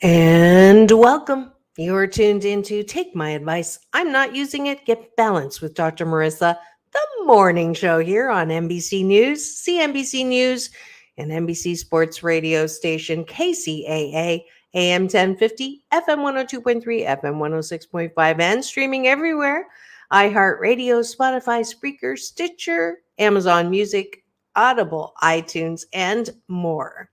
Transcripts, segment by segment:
And welcome. You're tuned into Take My Advice. I'm not using it. Get Balanced with Dr. Marissa, the morning show here on NBC News, CNBC News, and NBC Sports Radio station KCAA, AM 1050, FM 102.3, FM 106.5, and streaming everywhere. iHeartRadio, Spotify, Spreaker, Stitcher, Amazon Music, Audible, iTunes, and more.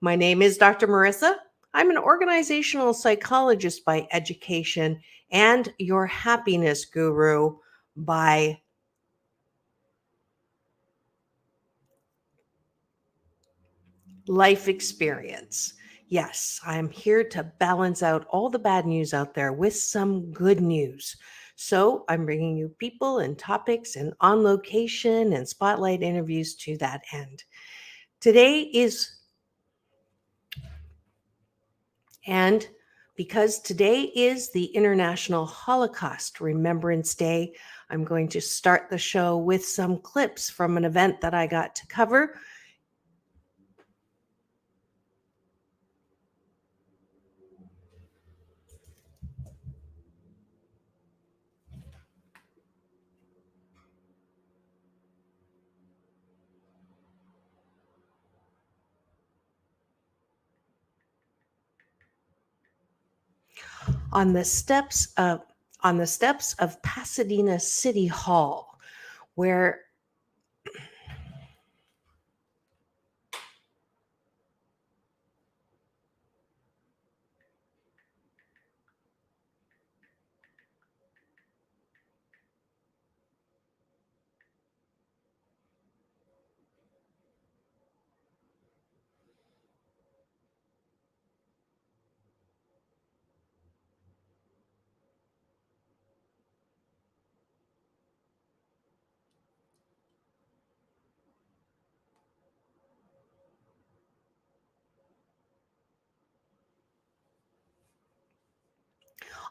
My name is Dr. Marissa. I'm an organizational psychologist by education and your happiness guru by life experience. Yes, I'm here to balance out all the bad news out there with some good news. So I'm bringing you people and topics and on location and spotlight interviews to that end. Today is And because today is the International Holocaust Remembrance Day, I'm going to start the show with some clips from an event that I got to cover. on the steps of Pasadena City Hall, where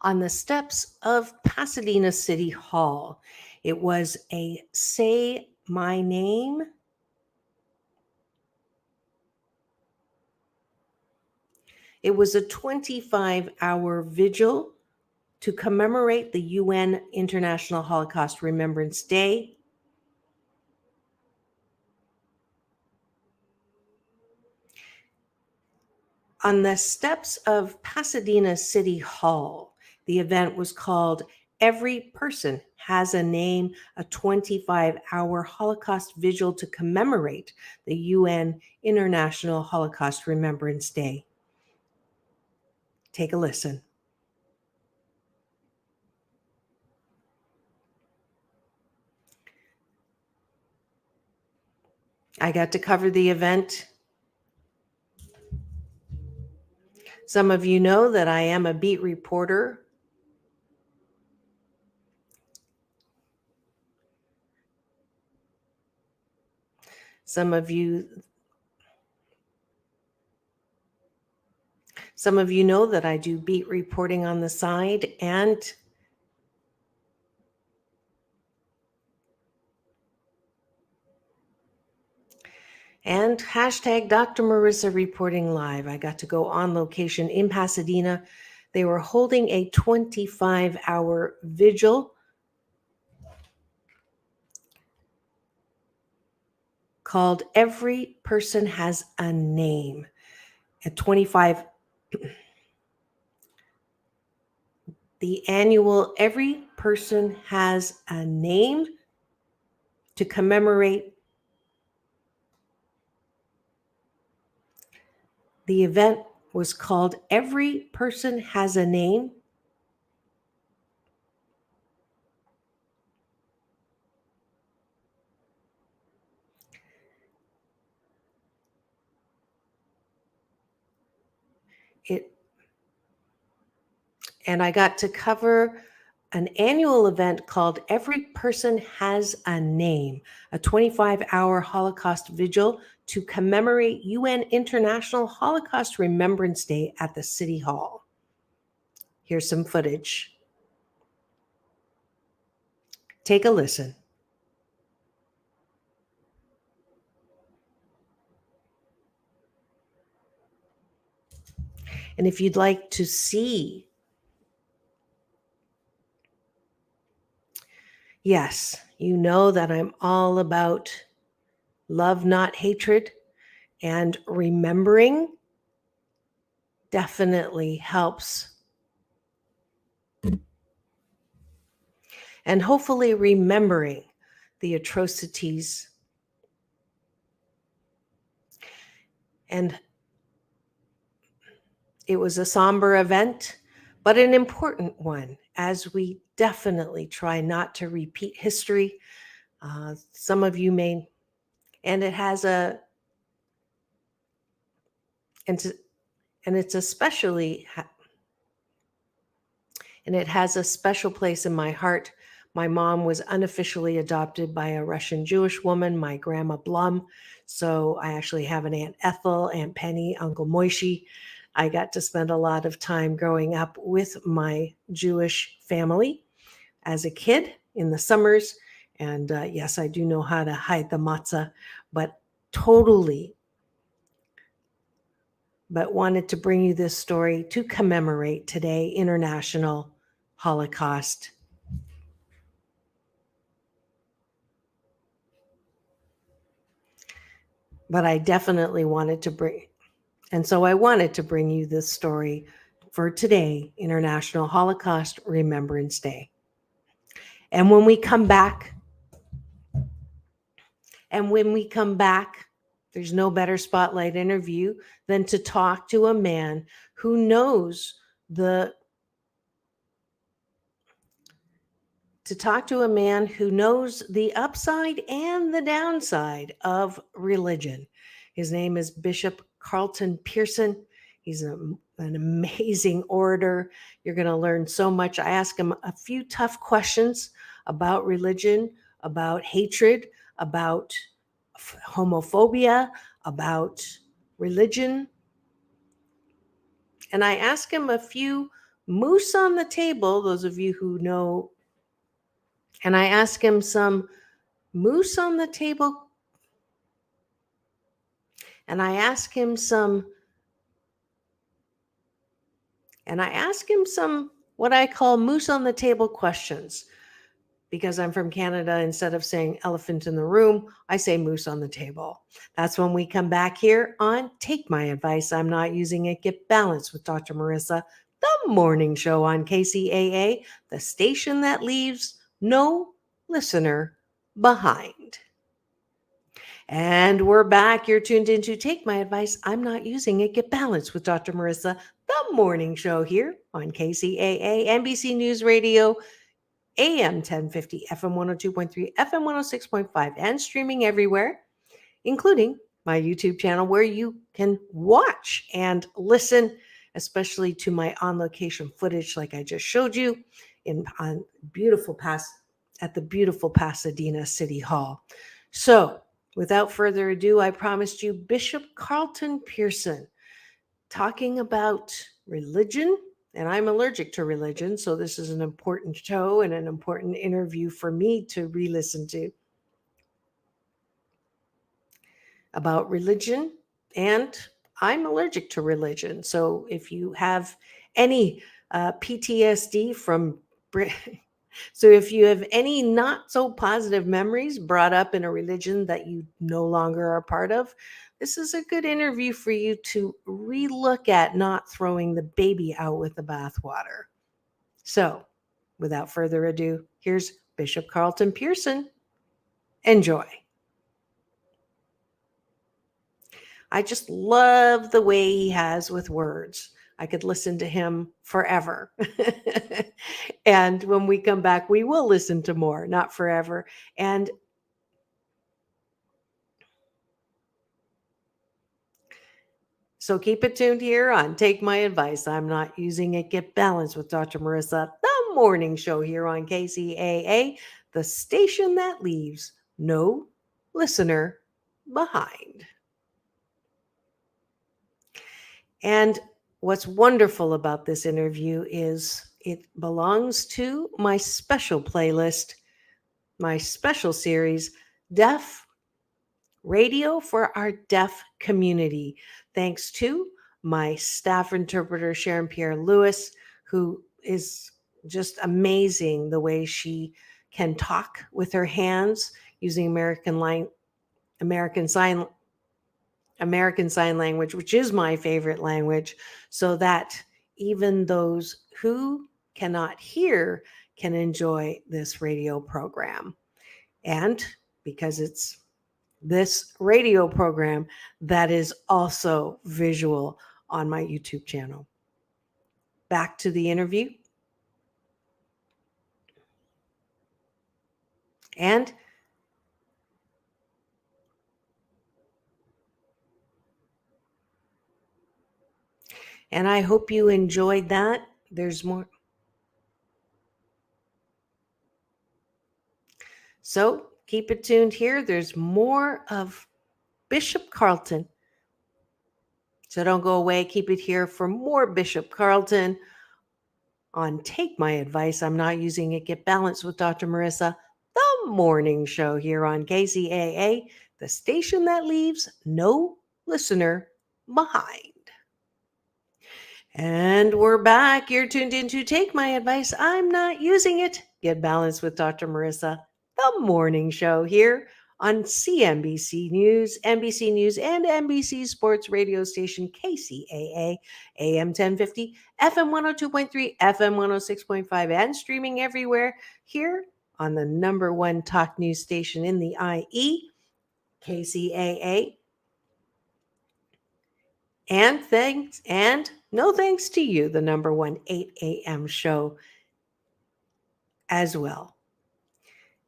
on the steps of Pasadena City Hall, it was a Say My Name. It was a 25-hour vigil to commemorate the UN International Holocaust Remembrance Day. On the steps of Pasadena City Hall, the event was called Every Person Has a Name, a 25-hour Holocaust vigil to commemorate the UN International Holocaust Remembrance Day. Take a listen. I got to cover the event. Some of you know that I am a beat reporter. Some of you know that I do beat reporting on the side, and hashtag Dr. Marissa reporting live. I got to go on location in Pasadena. They were holding a 25-hour vigil called Every Person Has a Name. The annual Every Person Has a Name to commemorate. The event was called Every Person Has a Name. And I got to cover an annual event called Every Person Has a Name, a 25-hour Holocaust vigil to commemorate UN International Holocaust Remembrance Day at the City Hall. Here's some footage. Take a listen. And if you'd like to see, yes, you know that I'm all about love, not hatred, and remembering definitely helps. And hopefully, remembering the atrocities and it was a somber event, but an important one as we definitely try not to repeat history. Some of you may, and it has a, and, to, and it's especially, and it has a special place in my heart. My mom was unofficially adopted by a Russian Jewish woman, my grandma Blum. So I actually have an Aunt Ethel, Aunt Penny, Uncle Moishi. I got to spend a lot of time growing up with my Jewish family as a kid in the summers. And yes, I do know how to hide the matzah, but totally, but wanted to bring you this story to commemorate today, International Holocaust. But I definitely wanted to bring, and so I wanted to bring you this story for today, International Holocaust Remembrance Day. And when we come back, there's no better spotlight interview than to talk to a man who knows the upside and the downside of religion. His name is Bishop Carlton Pearson. He's an amazing orator. You're going to learn so much. I asked him a few tough questions about religion, about hatred, about homophobia, about religion. And I asked him a few moose on the table, those of you who know, and I asked him some moose on the table, and I asked him some what I call moose on the table questions. Because I'm from Canada, instead of saying elephant in the room, I say moose on the table. That's when we come back here on Take My Advice, I'm Not Using It, Get Balanced with Dr. Marissa, the morning show on KCAA, the station that leaves no listener behind. And we're back. You're tuned in to Take My Advice, I'm Not Using It, Get Balanced with Dr. Marissa, the morning show here on KCAA, NBC News Radio, AM 1050, FM 102.3, FM 106.5, and streaming everywhere, including my YouTube channel where you can watch and listen, especially to my on-location footage like I just showed you at the beautiful Pasadena City Hall. So, without further ado, I promised you Bishop Carlton Pearson talking about religion. And I'm allergic to religion, so this is an important show and an important interview for me to re-listen to about religion. And I'm allergic to religion. So if you have any PTSD from so if you have any not so positive memories brought up in a religion that you no longer are part of, this is a good interview for you to relook at not throwing the baby out with the bathwater. So, without further ado, here's Bishop Carlton Pearson. Enjoy. I just love the way he has with words. I could listen to him forever. And when we come back, we will listen to more, not forever. And so keep it tuned here on Take My Advice, I'm Not Using It, Get Balanced with Dr. Marissa, the morning show here on KCAA, the station that leaves no listener behind. And what's wonderful about this interview is it belongs to my special playlist, my special series, Deaf Radio for Our Deaf Community. Thanks to my staff interpreter, Sharon Pierre Lewis, who is just amazing the way she can talk with her hands using American Sign American Sign Language, which is my favorite language, so that even those who cannot hear can enjoy this radio program. And because it's this radio program that is also visual on my YouTube channel. Back to the interview. And I hope you enjoyed that. There's more. So keep it tuned here. There's more of Bishop Carlton. So don't go away. Keep it here for more Bishop Carlton on Take My Advice. I'm Not Using It. Get Balanced with Dr. Marissa, the morning show here on KCAA, the station that leaves no listener behind. And we're back. You're tuned in to Take My Advice. I'm Not Using It. Get Balanced with Dr. Marissa, the morning show here on CNBC News, NBC News, and NBC Sports radio station KCAA, AM 1050, FM 102.3, FM 106.5, and streaming everywhere here on the number one talk news station in the IE, KCAA. And no thanks to you, the number one 8 a.m. show as well.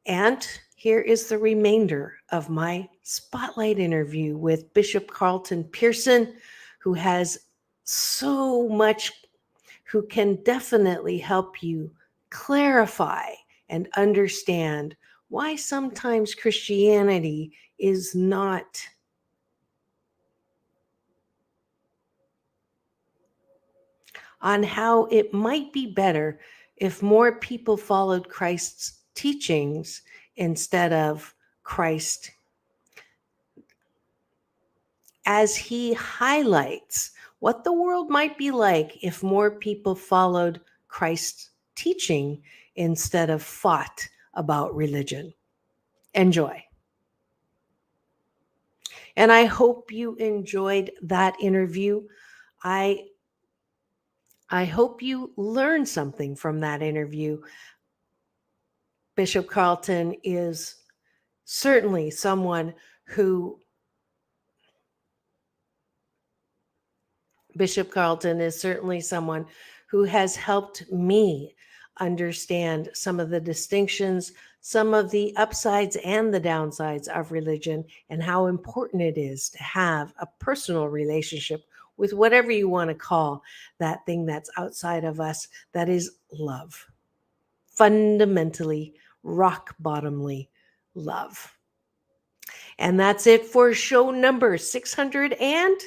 And here is the remainder of my spotlight interview with Bishop Carlton Pearson, who has so much, who can definitely help you clarify and understand why sometimes Christianity is not on how it might be better if more people followed Christ's teachings instead of Christ, as he highlights what the world might be like if more people followed Christ's teaching instead of fought about religion. Enjoy. And I hope you enjoyed that interview. I hope you learned something from that interview. Bishop Carlton is certainly someone who has helped me understand some of the distinctions, some of the upsides and the downsides of religion, and how important it is to have a personal relationship with whatever you want to call that thing that's outside of us, that is love. Fundamentally, rock bottomly love. And that's it for show number 600 and...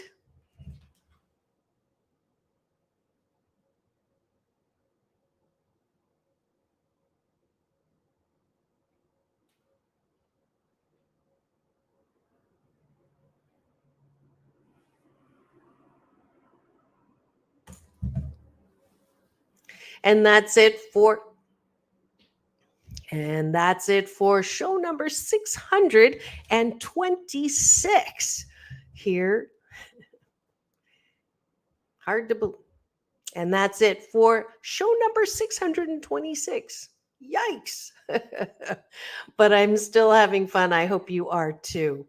And that's it for show number 626 here. Hard to believe. And that's it for show number 626. Yikes. But I'm still having fun. I hope you are too.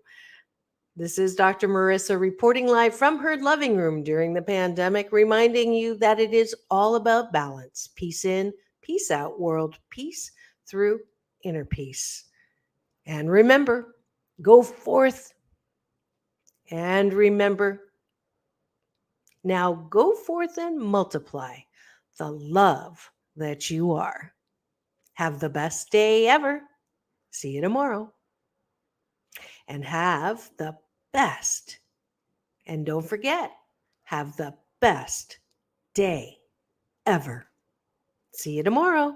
This is Dr. Marissa reporting live from her loving room during the pandemic, reminding you that it is all about balance. Peace in, peace out, world peace through inner peace. And remember, go forth and remember. Now go forth and multiply the love that you are. Have the best day ever. See you tomorrow. And have the best. And don't forget, have the best day ever. See you tomorrow.